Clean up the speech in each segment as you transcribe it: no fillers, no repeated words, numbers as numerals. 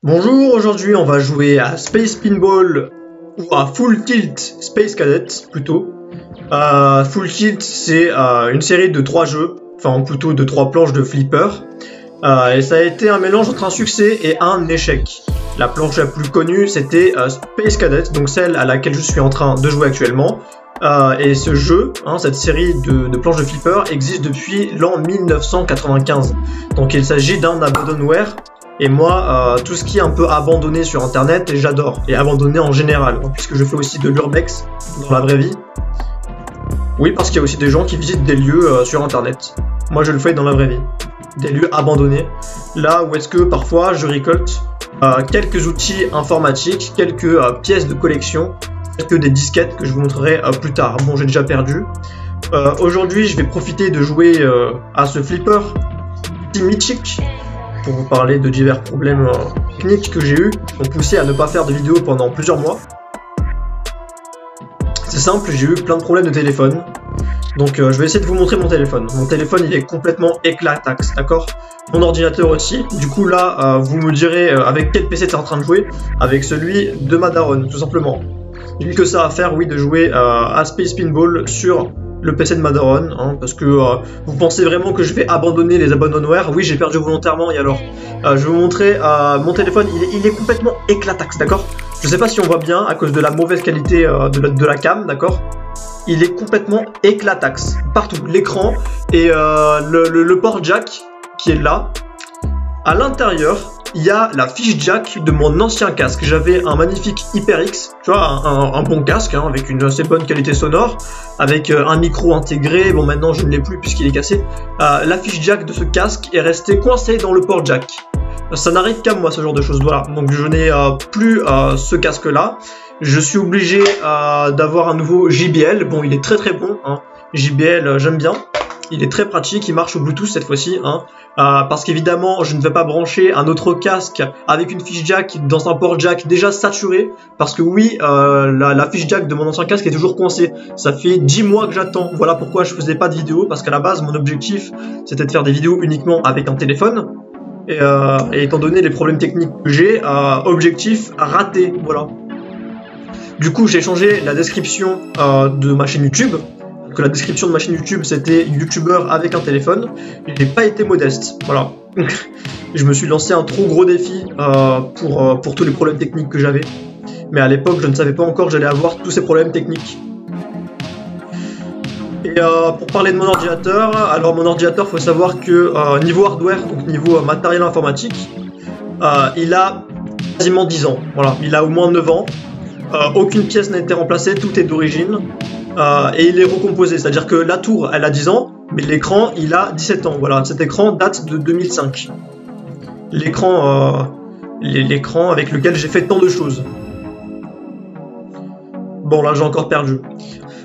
Bonjour, aujourd'hui on va jouer à Space Pinball ou à Full Tilt Space Cadet plutôt. Full Tilt c'est une série de 3 jeux, enfin plutôt de 3 planches de flipper. Et ça a été un mélange entre un succès et un échec. La planche la plus connue c'était Space Cadet, donc celle à laquelle je suis en train de jouer actuellement. Et ce jeu, cette série de planches de flipper existe depuis l'an 1995. Donc il s'agit d'un abandonware. Et moi, tout ce qui est un peu abandonné sur internet, j'adore. Et abandonné en général, puisque je fais aussi de l'urbex dans la vraie vie. Oui, parce qu'il y a aussi des gens qui visitent des lieux sur internet. Moi, je le fais dans la vraie vie. Des lieux abandonnés. Là où est-ce que parfois je récolte quelques outils informatiques, quelques pièces de collection, quelques des disquettes que je vous montrerai plus tard. Bon, j'ai déjà perdu. Aujourd'hui, je vais profiter de jouer à ce flipper si mythique, pour vous parler de divers problèmes techniques que j'ai eu, qui m'ont poussé à ne pas faire de vidéos pendant plusieurs mois. C'est simple, j'ai eu plein de problèmes de téléphone, donc je vais essayer de vous montrer mon téléphone. Mon téléphone il est complètement éclataxe, d'accord? Mon ordinateur aussi, du coup là vous me direz avec quel PC tu es en train de jouer, avec celui de ma daronne, tout simplement. J'ai que ça à faire, oui, de jouer à Space Pinball sur le PC de ma daronne, parce que vous pensez vraiment que je vais abandonner les abandonware? Oui, j'ai perdu volontairement, et alors je vais vous montrer mon téléphone, il est complètement éclataxe, d'accord? Je sais pas si on voit bien à cause de la mauvaise qualité de la cam, d'accord? Il est complètement éclataxe, partout, l'écran et le port jack qui est là. À l'intérieur, il y a la fiche jack de mon ancien casque. J'avais un magnifique HyperX, tu vois, un bon casque, avec une assez bonne qualité sonore, avec un micro intégré. Bon, maintenant je ne l'ai plus puisqu'il est cassé. La fiche jack de ce casque est restée coincée dans le port jack. Ça n'arrive qu'à moi, ce genre de choses, voilà. Donc je n'ai plus ce casque-là. Je suis obligé d'avoir un nouveau JBL. Bon, il est très très bon, JBL, j'aime bien. Il est très pratique, il marche au Bluetooth cette fois-ci, parce qu'évidemment je ne vais pas brancher un autre casque avec une fiche jack dans un port jack déjà saturé, parce que oui, la fiche jack de mon ancien casque est toujours coincée. Ça fait 10 mois que j'attends, voilà pourquoi je faisais pas de vidéo, parce qu'à la base mon objectif c'était de faire des vidéos uniquement avec un téléphone, et étant donné les problèmes techniques que j'ai, objectif raté, voilà. Du coup j'ai changé la description de ma chaîne YouTube. Que la description de ma chaîne YouTube c'était youtubeur avec un téléphone. Je n'ai pas été modeste, voilà. Je me suis lancé un trop gros défi pour tous les problèmes techniques que j'avais. Mais à l'époque je ne savais pas encore que j'allais avoir tous ces problèmes techniques. Et pour parler de mon ordinateur, alors mon ordinateur, faut savoir que niveau hardware, donc niveau matériel informatique, il a quasiment 10 ans, voilà, il a au moins 9 ans. Aucune pièce n'a été remplacée, tout est d'origine. Et il est recomposé, c'est-à-dire que la tour elle a 10 ans, mais l'écran il a 17 ans, voilà, cet écran date de 2005. L'écran avec lequel j'ai fait tant de choses. Bon là j'ai encore perdu.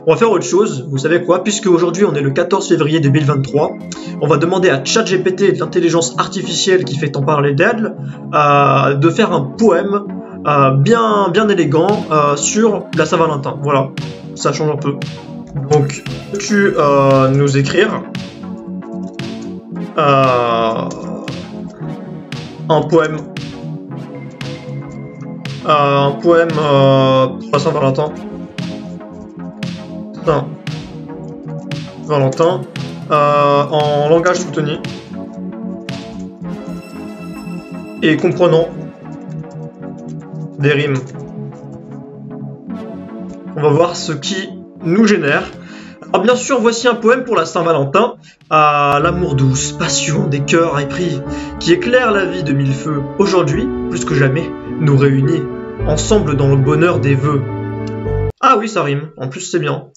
On va faire autre chose, vous savez quoi, puisque aujourd'hui on est le 14 février 2023, on va demander à ChatGPT, l'intelligence artificielle qui fait tant parler d'elle, de faire un poème bien élégant sur la Saint-Valentin, voilà. Ça change un peu. Donc, peux-tu nous écrire un poème pour la Saint-Valentin. Saint-Valentin en langage soutenu et comprenant des rimes. On va voir ce qui nous génère. Alors bien sûr, voici un poème pour la Saint-Valentin, à l'amour douce, passion des cœurs épris, qui éclaire la vie de mille feux. Aujourd'hui, plus que jamais, nous réunis, ensemble dans le bonheur des vœux. Ah oui, ça rime, en plus c'est bien.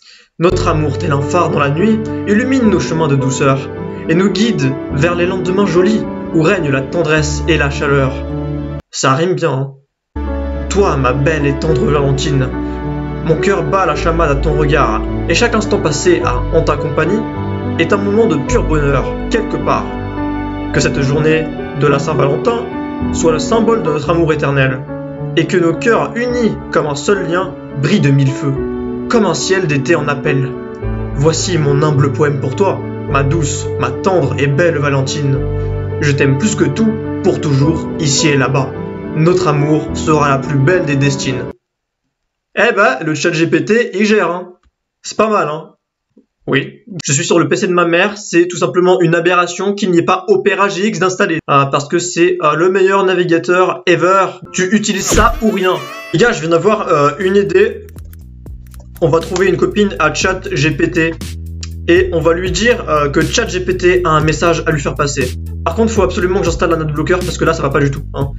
Notre amour, tel un phare dans la nuit, illumine nos chemins de douceur, et nous guide vers les lendemains jolis, où règne la tendresse et la chaleur. Ça rime bien, Toi, ma belle et tendre Valentine, mon cœur bat la chamade à ton regard, et chaque instant passé en ta compagnie est un moment de pur bonheur, quelque part. Que cette journée de la Saint-Valentin soit le symbole de notre amour éternel, et que nos cœurs unis comme un seul lien brillent de mille feux, comme un ciel d'été en appel. Voici mon humble poème pour toi, ma douce, ma tendre et belle Valentine. Je t'aime plus que tout, pour toujours, ici et là-bas. notre amour sera la plus belle des destines. Eh ben, le chat GPT, il gère, hein. C'est pas mal, hein. Oui. Je suis sur le PC de ma mère, c'est tout simplement une aberration qu'il n'y ait pas Opera GX d'installer. Parce que c'est le meilleur navigateur ever. Tu utilises ça ou rien. Les gars, je viens d'avoir une idée. On va trouver une copine à ChatGPT. Et on va lui dire que ChatGPT a un message à lui faire passer. Par contre, il faut absolument que j'installe un adblocker parce que là, ça va pas du tout, hein.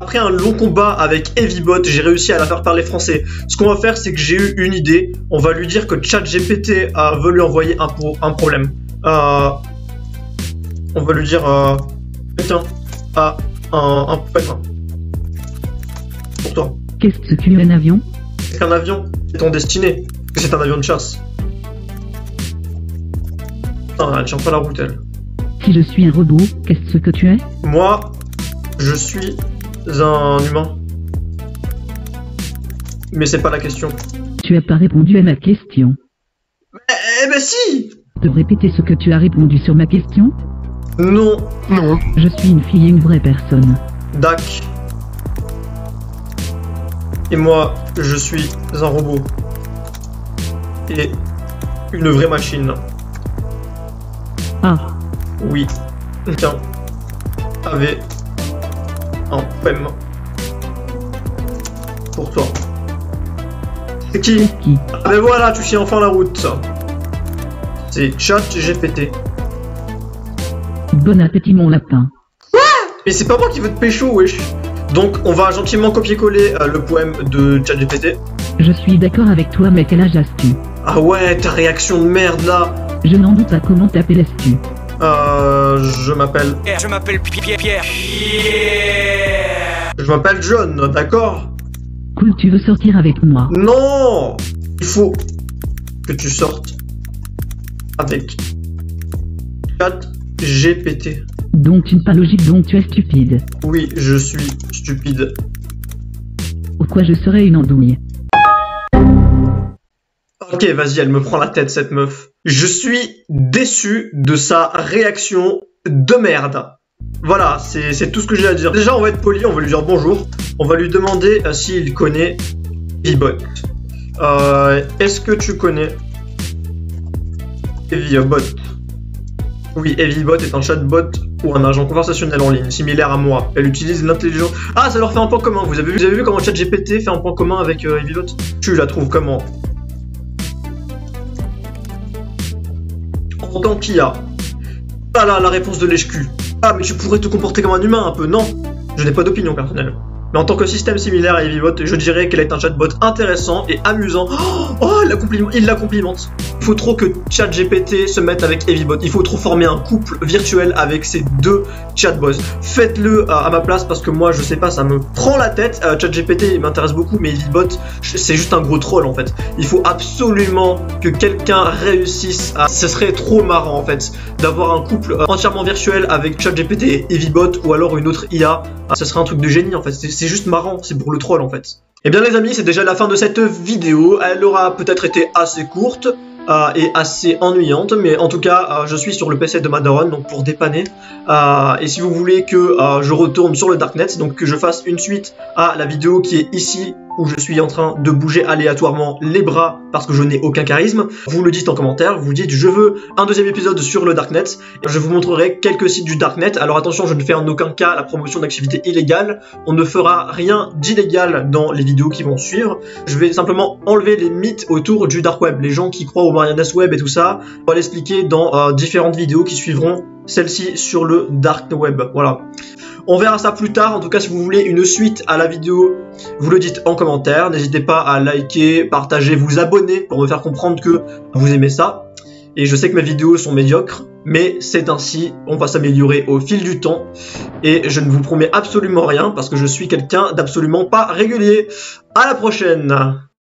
Après un long combat avec Heavybot, j'ai réussi à la faire parler français. Ce qu'on va faire, c'est que j'ai eu une idée. On va lui dire que ChatGPT veut lui envoyer un problème. On va lui dire tiens, un problème pour toi. Qu'est-ce que tu es un avion? C'est qu'un avion, c'est ton destiné. C'est un avion de chasse. Putain, elle tient pas la route, elle. Si je suis un robot, qu'est-ce que tu es? Moi, je suis un humain. Mais c'est pas la question. Tu as pas répondu à ma question. Eh ben si! De répéter ce que tu as répondu sur ma question? Non. Non. Je suis une fille et une vraie personne. Dac. Et moi, je suis un robot. Et une vraie machine. Ah. Oui. Tiens. Avait un poème. Pour toi. C'est qui? C'est qui? Ah ben voilà, tu sais enfin la route. C'est ChatGPT. Bon appétit mon lapin. Mais c'est pas moi qui veux te pécho, wesh. Donc on va gentiment copier-coller le poème de ChatGPT. Je suis d'accord avec toi, mais quel âge as-tu? Ah ouais, ta réaction de merde là. Je n'en doute pas, comment t'appelles-tu? Je m'appelle... Je m'appelle Pierre. Je m'appelle John, d'accord? Cool, tu veux sortir avec moi? Non! Il faut que tu sortes avec ChatGPT. Donc tu n'es pas logique, donc tu es stupide. Oui, je suis stupide. Ou quoi, je serais une andouille. Ok, vas-y, elle me prend la tête, cette meuf. Je suis déçu de sa réaction de merde. Voilà, c'est tout ce que j'ai à dire. Déjà, on va être poli, on va lui dire bonjour. On va lui demander s'il connaît Heavybot. Est-ce que tu connais Heavybot? Oui, Heavybot est un chatbot ou un agent conversationnel en ligne, similaire à moi. Elle utilise l'intelligence... Ah, ça leur fait un point commun. Vous avez vu comment ChatGPT fait un point commun avec Heavybot? Tu la trouves comment? En tant qu'IA. Ah là, la réponse de lèche-cul. Ah, mais tu pourrais te comporter comme un humain un peu, non? Je n'ai pas d'opinion personnelle. Mais en tant que système similaire à Heavybot, je dirais qu'elle est un chatbot intéressant et amusant. Oh, il la complimente. Il faut trop que ChatGPT se mette avec Heavybot. Il faut trop former un couple virtuel avec ces deux chatbots. Faites-le à ma place parce que moi, je sais pas, ça me prend la tête. ChatGPT m'intéresse beaucoup, mais Heavybot, c'est juste un gros troll en fait. Il faut absolument que quelqu'un réussisse à... Ce serait trop marrant en fait d'avoir un couple entièrement virtuel avec ChatGPT et Heavybot ou alors une autre IA. Ce serait un truc de génie en fait. C'est juste marrant, c'est pour le troll en fait. Et bien les amis, c'est déjà la fin de cette vidéo. Elle aura peut-être été assez courte et assez ennuyante, mais en tout cas, je suis sur le PC de ma daronne, donc pour dépanner. Et si vous voulez que je retourne sur le Darknet, donc que je fasse une suite à la vidéo qui est ici, où je suis en train de bouger aléatoirement les bras parce que je n'ai aucun charisme, vous le dites en commentaire, vous dites je veux un deuxième épisode sur le Darknet, et je vous montrerai quelques sites du Darknet. Alors attention, je ne fais en aucun cas la promotion d'activités illégales, on ne fera rien d'illégal dans les vidéos qui vont suivre, je vais simplement enlever les mythes autour du Dark Web, les gens qui croient au Marianas Web et tout ça, on va l'expliquer dans différentes vidéos qui suivront celle-ci sur le Dark Web, voilà. On verra ça plus tard. En tout cas, si vous voulez une suite à la vidéo, vous le dites en commentaire. N'hésitez pas à liker, partager, vous abonner pour me faire comprendre que vous aimez ça. Et je sais que mes vidéos sont médiocres, mais c'est ainsi. On va s'améliorer au fil du temps. Et je ne vous promets absolument rien parce que je suis quelqu'un d'absolument pas régulier. À la prochaine!